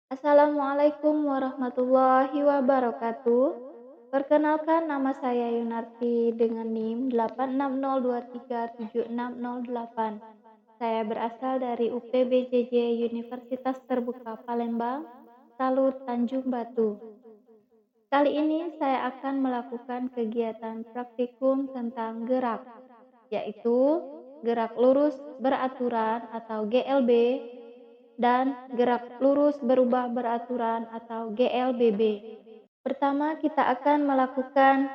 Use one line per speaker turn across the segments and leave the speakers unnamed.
Assalamualaikum warahmatullahi wabarakatuh. Perkenalkan, nama saya Yunarti dengan NIM 860237608. Saya berasal dari UPBJJ Universitas Terbuka Palembang, Talut Tanjung Batu. Kali ini saya akan melakukan kegiatan praktikum tentang gerak, yaitu gerak lurus beraturan atau GLB dan gerak lurus berubah beraturan atau GLBB. Pertama, kita akan melakukan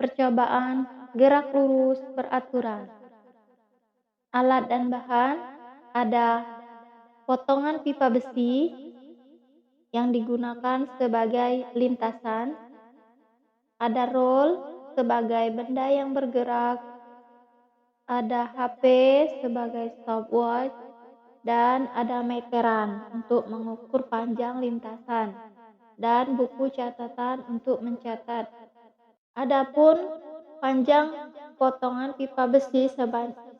percobaan gerak lurus beraturan. Alat dan bahan ada potongan pipa besi yang digunakan sebagai lintasan, ada roll sebagai benda yang bergerak, ada HP sebagai stopwatch, dan ada meteran untuk mengukur panjang lintasan, dan buku catatan untuk mencatat. Adapun panjang potongan pipa besi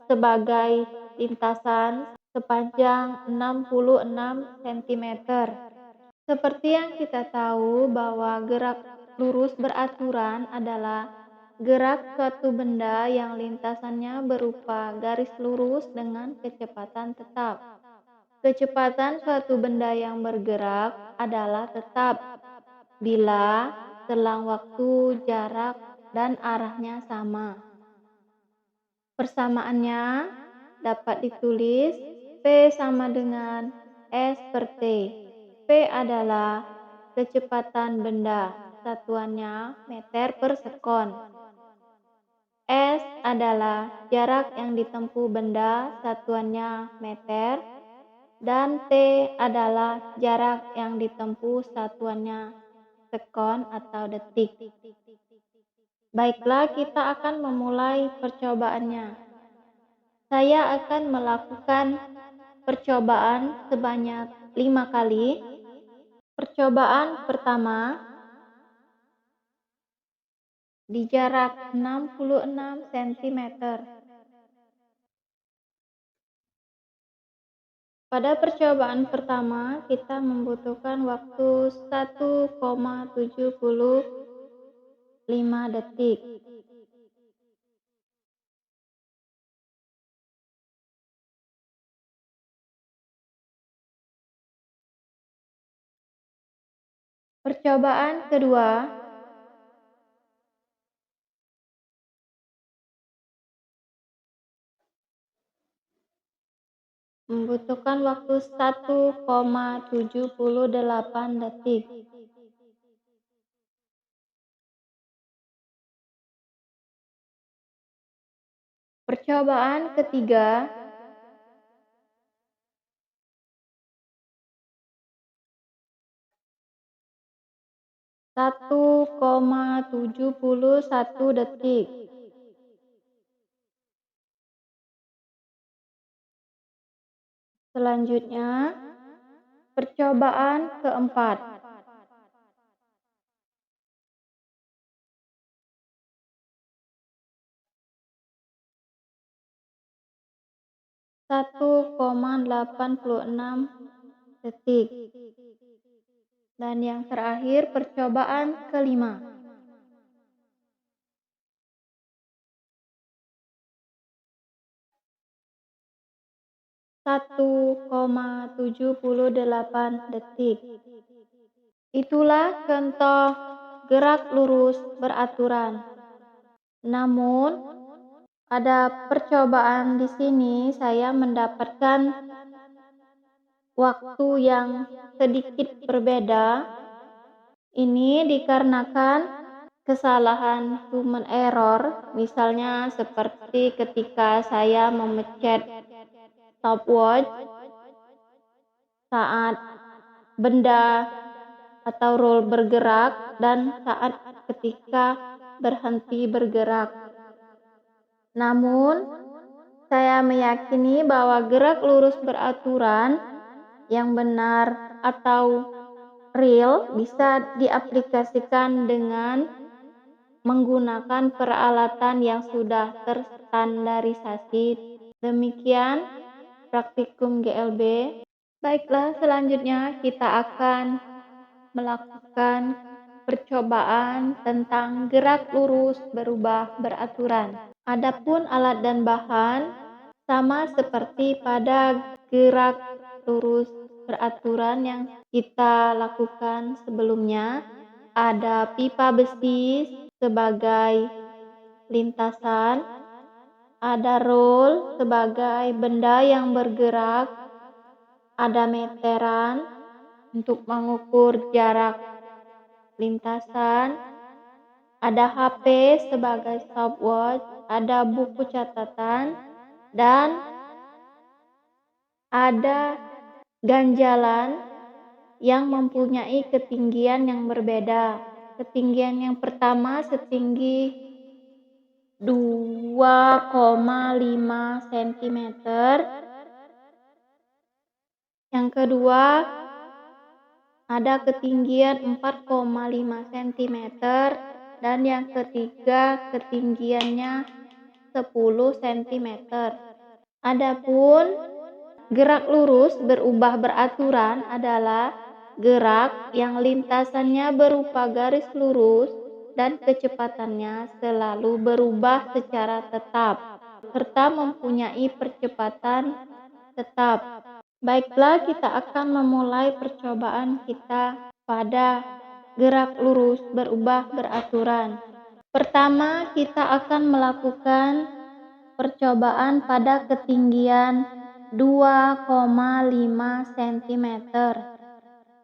sebagai lintasan sepanjang 66 cm. Seperti yang kita tahu bahwa gerak lurus beraturan adalah gerak suatu benda yang lintasannya berupa garis lurus dengan kecepatan tetap. Kecepatan suatu benda yang bergerak adalah tetap bila selang waktu, jarak, dan arahnya sama. Persamaannya dapat ditulis P sama dengan S per T. P adalah kecepatan benda, satuannya meter per sekon. S adalah jarak yang ditempuh benda, satuannya meter. Dan T adalah jarak yang ditempuh, satuannya sekon atau detik. Baiklah, kita akan memulai percobaannya. Saya akan melakukan percobaan sebanyak 5 kali. Percobaan pertama di jarak 66 cm. Pada percobaan pertama, kita membutuhkan waktu 1,75 detik. Percobaan kedua, membutuhkan waktu 1,78 detik. Percobaan ketiga, satu 1,71 detik. Selanjutnya, percobaan keempat. Satu 1,86 detik. Dan yang terakhir, percobaan kelima. Satu 1,78 detik. Itulah contoh gerak lurus beraturan. Namun, pada percobaan di sini saya mendapatkan waktu yang sedikit berbeda. Ini dikarenakan kesalahan human error, misalnya seperti ketika saya memencet stopwatch saat benda atau roll bergerak dan saat ketika berhenti bergerak. Namun, saya meyakini bahwa gerak lurus beraturan yang benar atau real bisa diaplikasikan dengan menggunakan peralatan yang sudah terstandarisasi. Demikian praktikum GLB. Baiklah, selanjutnya kita akan melakukan percobaan tentang gerak lurus berubah beraturan. Adapun alat dan bahan sama seperti pada gerak lurus beraturan yang kita lakukan sebelumnya, ada pipa besi sebagai lintasan, ada roll sebagai benda yang bergerak, ada meteran untuk mengukur jarak lintasan, ada HP sebagai stopwatch, ada buku catatan, dan ada ganjalan yang mempunyai ketinggian yang berbeda. Ketinggian yang pertama setinggi 2,5 cm, yang kedua ada ketinggian 4,5 cm, dan yang ketiga ketinggiannya 10 cm. Adapun gerak lurus berubah beraturan adalah gerak yang lintasannya berupa garis lurus dan kecepatannya selalu berubah secara tetap, serta mempunyai percepatan tetap. Baiklah, kita akan memulai percobaan kita pada gerak lurus berubah beraturan. Pertama, kita akan melakukan percobaan pada ketinggian 2,5 cm.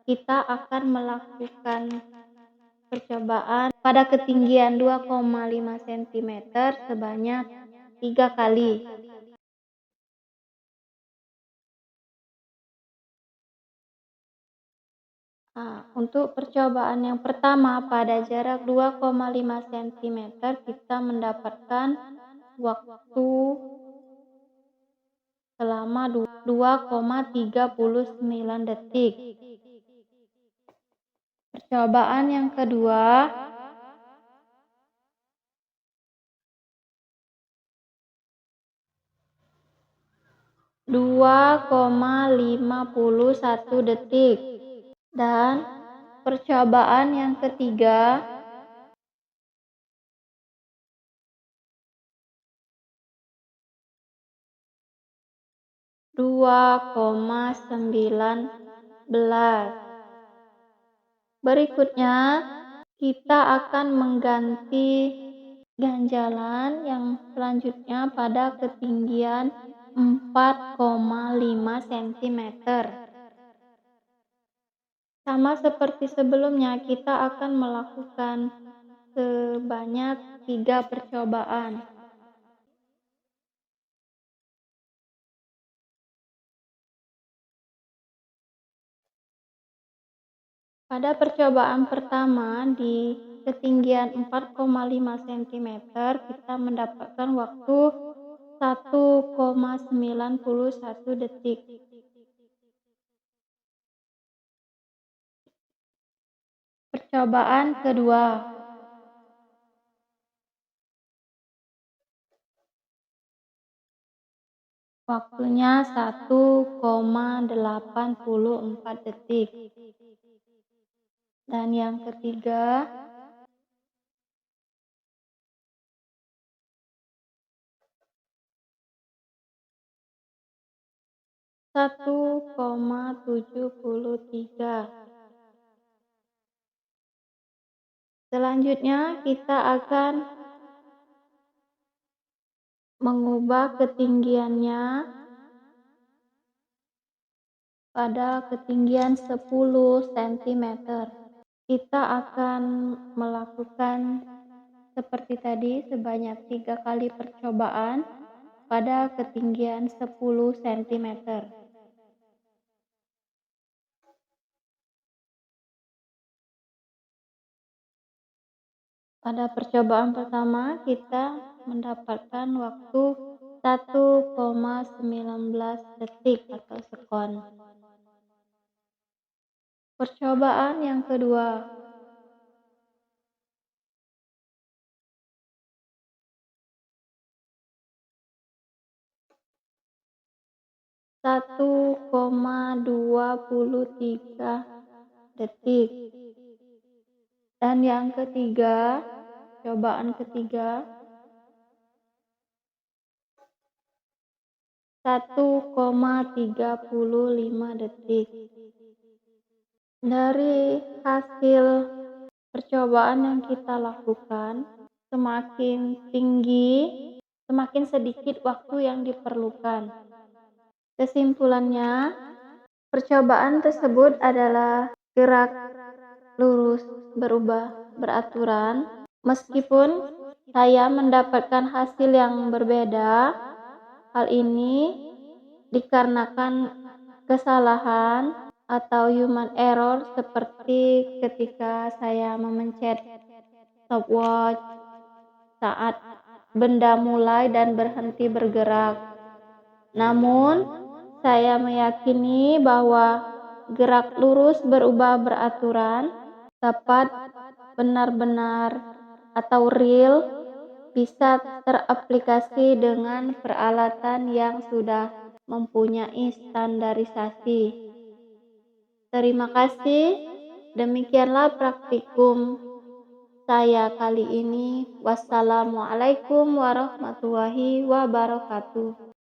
Kita akan melakukan percobaan pada ketinggian 2,5 cm sebanyak 3 kali. Untuk percobaan yang pertama pada jarak 2,5 cm kita mendapatkan waktu selama 2,39 detik. Percobaan yang kedua (2,51 detik). Dan percobaan yang ketiga (2,19). Berikutnya kita akan mengganti ganjalan yang selanjutnya pada ketinggian 4,5 cm. Sama seperti sebelumnya, kita akan melakukan sebanyak 3 percobaan. Pada percobaan pertama di ketinggian 4,5 cm, kita mendapatkan waktu 1,91 detik. Percobaan kedua. Waktunya 1,84 detik. Dan yang ketiga, (1,73). Selanjutnya kita akan mengubah ketinggiannya pada ketinggian 10 cm. Kita akan melakukan seperti tadi sebanyak 3 kali percobaan pada ketinggian 10 cm. Pada percobaan pertama kita mendapatkan waktu 1,19 detik atau sekon. Percobaan yang kedua. 1,23 detik. Dan yang ketiga, cobaan ketiga, 1,35 detik. Dari hasil percobaan yang kita lakukan, semakin tinggi, semakin sedikit waktu yang diperlukan. Kesimpulannya, percobaan tersebut adalah gerak lurus berubah beraturan. Meskipun saya mendapatkan hasil yang berbeda, hal ini dikarenakan kesalahan atau human error seperti ketika saya memencet stopwatch saat benda mulai dan berhenti bergerak. Namun, saya meyakini bahwa gerak lurus berubah beraturan, tepat, benar-benar, atau real bisa teraplikasi dengan peralatan yang sudah mempunyai standarisasi. Terima kasih. Demikianlah praktikum saya kali ini. Wassalamualaikum warahmatullahi wabarakatuh.